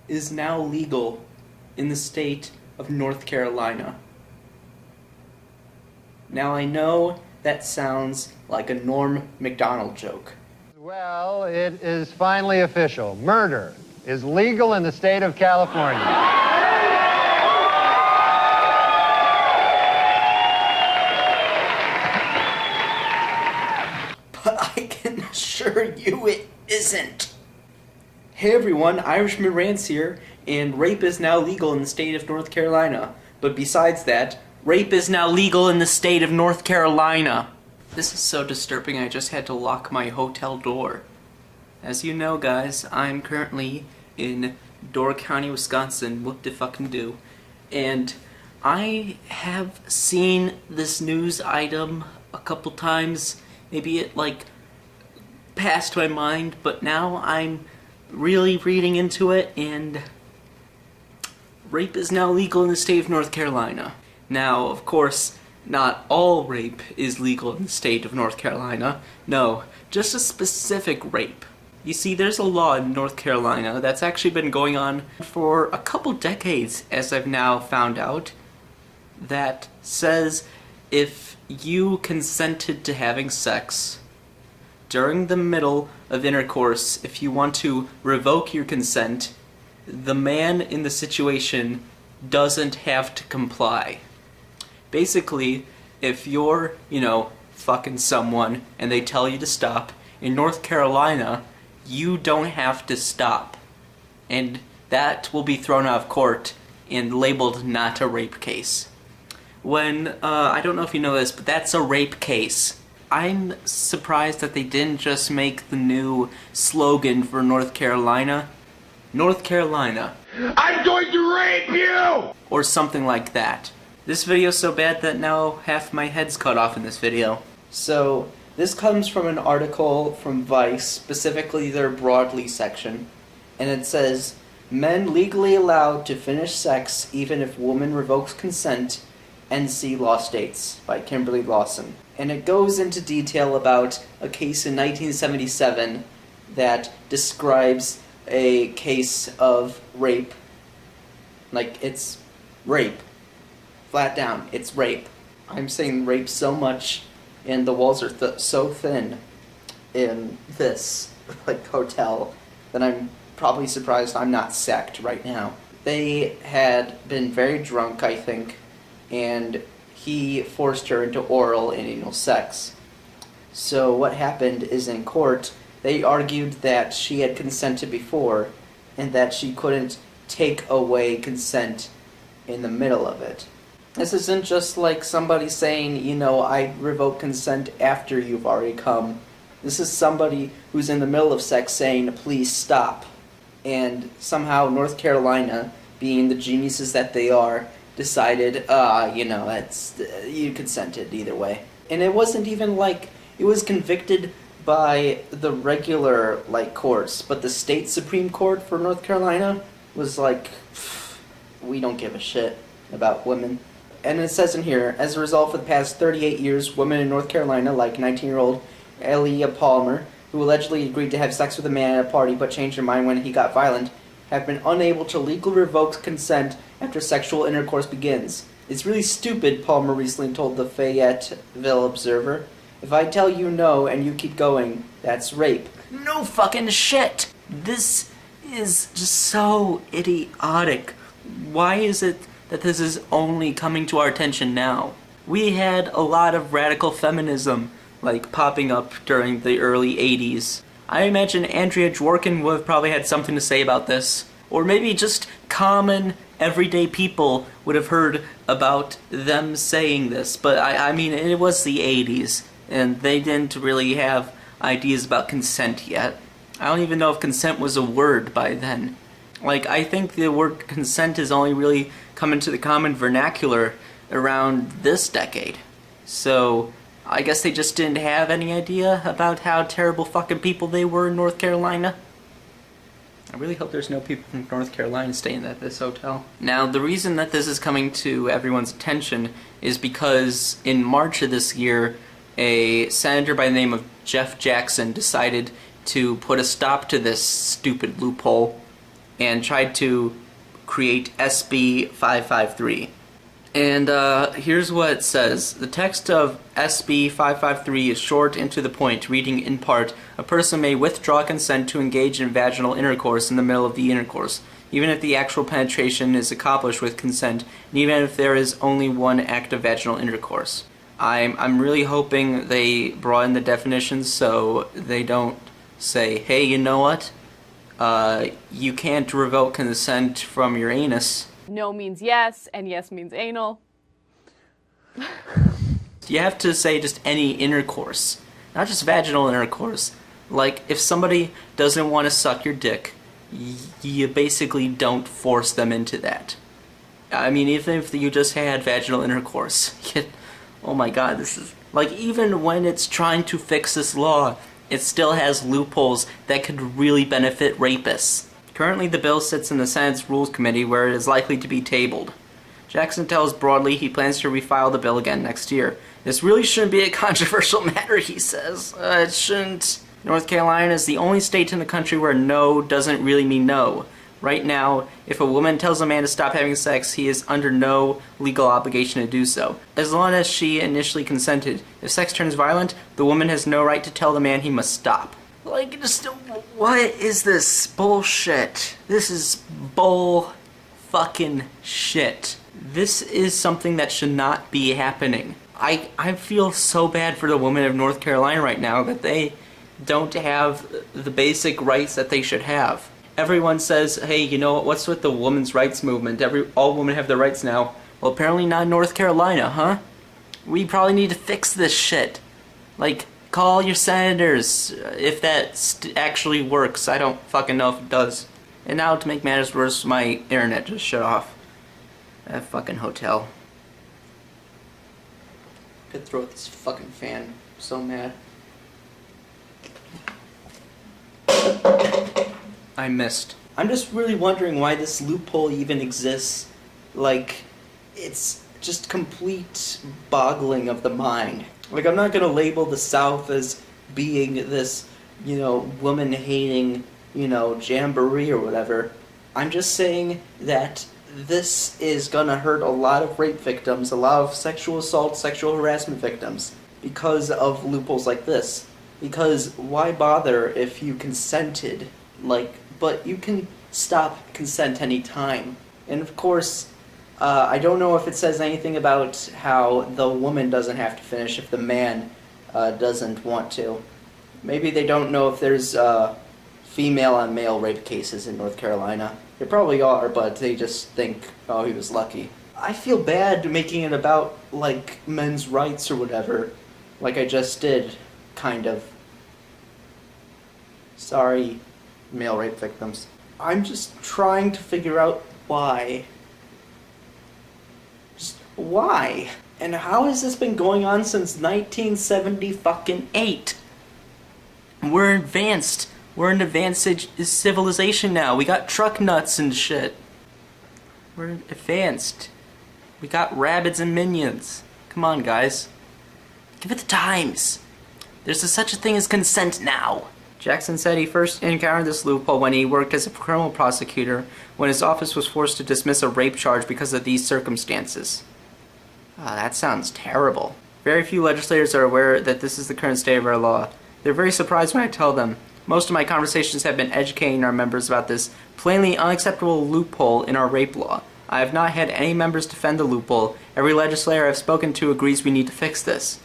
is now legal in the state of North Carolina. Now I know that sounds like a Norm Macdonald joke. Well, it is finally official. Murder is legal in the state of California. But I can assure you it isn't. Hey everyone, Irishman Rants here, and rape is now legal in the state of North Carolina. But besides that, rape is now legal in the state of North Carolina. This is so disturbing I just had to lock my hotel door. As you know guys, I'm currently in Door County, Wisconsin, whoop-de-fucking-do. And I have seen this news item a couple times. Maybe it passed my mind, but now I'm really reading into it, and rape is now legal in the state of North Carolina. Now, of course, not all rape is legal in the state of North Carolina. No, just a specific rape. You see, there's a law in North Carolina that's actually been going on for a couple decades, as I've now found out, that says if you consented to having sex during the middle of intercourse, if you want to revoke your consent, the man in the situation doesn't have to comply. Basically, if you're, fucking someone and they tell you to stop, in North Carolina, you don't have to stop. And that will be thrown out of court and labeled not a rape case. I don't know if you know this, but that's a rape case. I'm surprised that they didn't just make the new slogan for North Carolina, North Carolina, I'm going to rape you! Or something like that. This video's so bad that now half my head's cut off in this video. So, this comes from an article from Vice, specifically their Broadly section, and it says, men legally allowed to finish sex even if woman revokes consent, NC Law States, by Kimberly Lawson. And it goes into detail about a case in 1977 that describes a case of rape. It's rape. Flat down, it's rape. I'm saying rape so much, and the walls are so thin in this hotel that I'm probably surprised I'm not sacked right now. They had been very drunk, I think, and he forced her into oral and anal sex. So what happened is, in court, they argued that she had consented before and that she couldn't take away consent in the middle of it. This isn't just like somebody saying, I revoke consent after you've already come. This is somebody who's in the middle of sex saying, please stop. And somehow North Carolina, being the geniuses that they are, decided, you consented either way. And it wasn't even it was convicted by the regular, courts, but the state Supreme Court for North Carolina was we don't give a shit about women. And it says in here, as a result, for the past 38 years, women in North Carolina, like 19-year-old Elia Palmer, who allegedly agreed to have sex with a man at a party but changed her mind when he got violent, have been unable to legally revoke consent after sexual intercourse begins. It's really stupid, Palmer recently told the Fayetteville Observer. If I tell you no and you keep going, that's rape. No fucking shit! This is just so idiotic. Why is it that this is only coming to our attention now? We had a lot of radical feminism, popping up during the early 80s. I imagine Andrea Dworkin would have probably had something to say about this. Or maybe just common, everyday people would have heard about them saying this. But I mean, it was the 80s, and they didn't really have ideas about consent yet. I don't even know if consent was a word by then. I think the word consent is only really come into the common vernacular around this decade. So, I guess they just didn't have any idea about how terrible fucking people they were in North Carolina. I really hope there's no people from North Carolina staying at this hotel. Now, the reason that this is coming to everyone's attention is because in March of this year, a senator by the name of Jeff Jackson decided to put a stop to this stupid loophole and tried to create SB 553. And here's what it says. The text of SB 553 is short and to the point, reading in part, a person may withdraw consent to engage in vaginal intercourse in the middle of the intercourse, even if the actual penetration is accomplished with consent, and even if there is only one act of vaginal intercourse. I'm really hoping they broaden the definitions so they don't say, hey, you know what? You can't revoke consent from your anus. No means yes, and yes means anal. You have to say just any intercourse, not just vaginal intercourse. Like, if somebody doesn't want to suck your dick, you basically don't force them into that. I mean, even if you just had vaginal intercourse, oh my god, this is... Like, even when it's trying to fix this law, it still has loopholes that could really benefit rapists. Currently, the bill sits in the Senate's Rules Committee, where it is likely to be tabled. Jackson tells Broadly he plans to refile the bill again next year. This really shouldn't be a controversial matter, he says. It shouldn't. North Carolina is the only state in the country where no doesn't really mean no. Right now, if a woman tells a man to stop having sex, he is under no legal obligation to do so, as long as she initially consented. If sex turns violent, the woman has no right to tell the man he must stop. Like, just, what is this bullshit? This is bull fucking shit. This is something that should not be happening. I feel so bad for the women of North Carolina right now that they don't have the basic rights that they should have. Everyone says, hey, you know, what's with the women's rights movement? All women have their rights now. Well, apparently not in North Carolina, huh? We probably need to fix this shit. Like, call your senators if that actually works. I don't fucking know if it does. And now, to make matters worse, my internet just shut off. That fucking hotel. Could throw out this fucking fan. I'm so mad. I missed. I'm just really wondering why this loophole even exists. Like, it's just complete boggling of the mind. Like, I'm not gonna label the South as being this, you know, woman-hating, you know, jamboree or whatever. I'm just saying that this is gonna hurt a lot of rape victims, a lot of sexual assault, sexual harassment victims, because of loopholes like this. Because why bother if you consented? Like, but you can stop consent any time. And of course, I don't know if it says anything about how the woman doesn't have to finish if the man doesn't want to. Maybe they don't know if there's female on male rape cases in North Carolina. There probably are, but they just think, oh, he was lucky. I feel bad making it about, like, men's rights or whatever, like I just did, kind of. Sorry, male rape victims. I'm just trying to figure out why. Just why? And how has this been going on since 1978? We're advanced. We're in advanced civilization now. We got truck nuts and shit. We're advanced. We got rabbits and minions. Come on, guys. Give it the times. There's such a thing as consent now. Jackson said he first encountered this loophole when he worked as a criminal prosecutor, when his office was forced to dismiss a rape charge because of these circumstances. That sounds terrible. Very few legislators are aware that this is the current state of our law. They're very surprised when I tell them. Most of my conversations have been educating our members about this plainly unacceptable loophole in our rape law. I have not had any members defend the loophole. Every legislator I've spoken to agrees we need to fix this.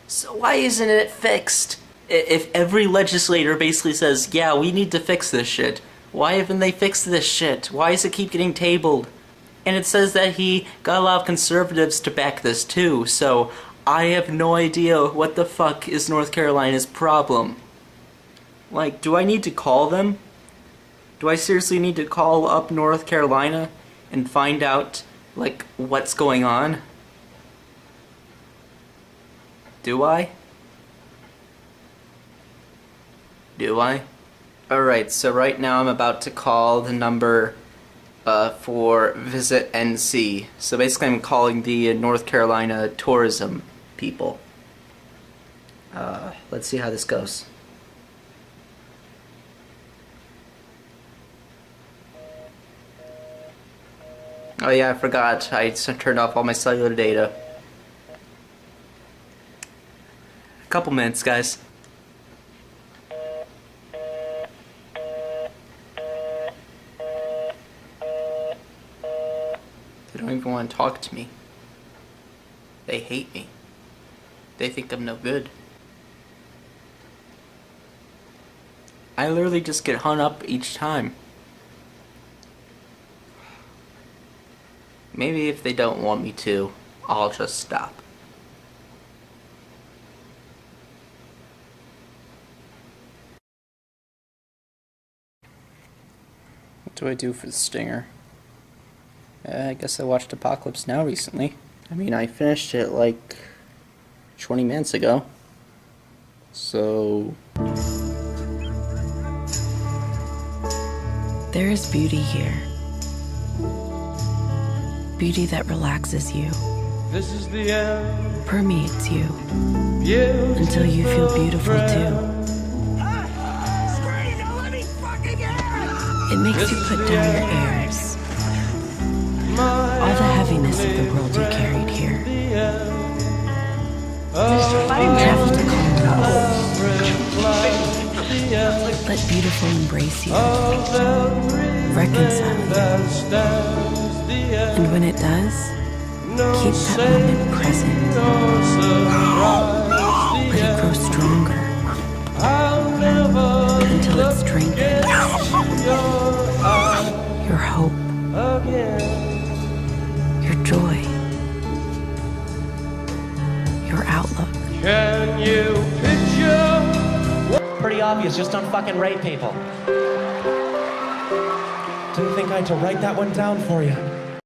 So why isn't it fixed? If every legislator basically says, yeah, we need to fix this shit, why haven't they fixed this shit? Why does it keep getting tabled? And it says that he got a lot of conservatives to back this too, so I have no idea what the fuck is North Carolina's problem. Like, do I need to call them? Do I seriously need to call up North Carolina and find out, like, what's going on? Do I? Do I? Alright, so right now I'm about to call the number for Visit NC. So basically I'm calling the North Carolina tourism people. Let's see how this goes. Oh yeah, I forgot. I turned off all my cellular data. A couple minutes, guys. They don't even want to talk to me. They hate me. They think I'm no good. I literally just get hung up each time. Maybe if they don't want me to, I'll just stop. What do I do for the stinger? I guess I watched Apocalypse Now recently. I mean, I finished it like 20 minutes ago. So... There is beauty here. Beauty that relaxes you, This is the end. permeates you, Beautiful until you feel beautiful too. It makes you put down your airs, all the heaviness of the world you carried here. Travel to calm down. Let beautiful embrace you, reconcile you. And when it does, keep that moment present. Let it grow stronger until it strengthens your hope, your joy, your outlook. Can you picture? Pretty obvious, just don't fucking rape people. Didn't think I had to write that one down for you.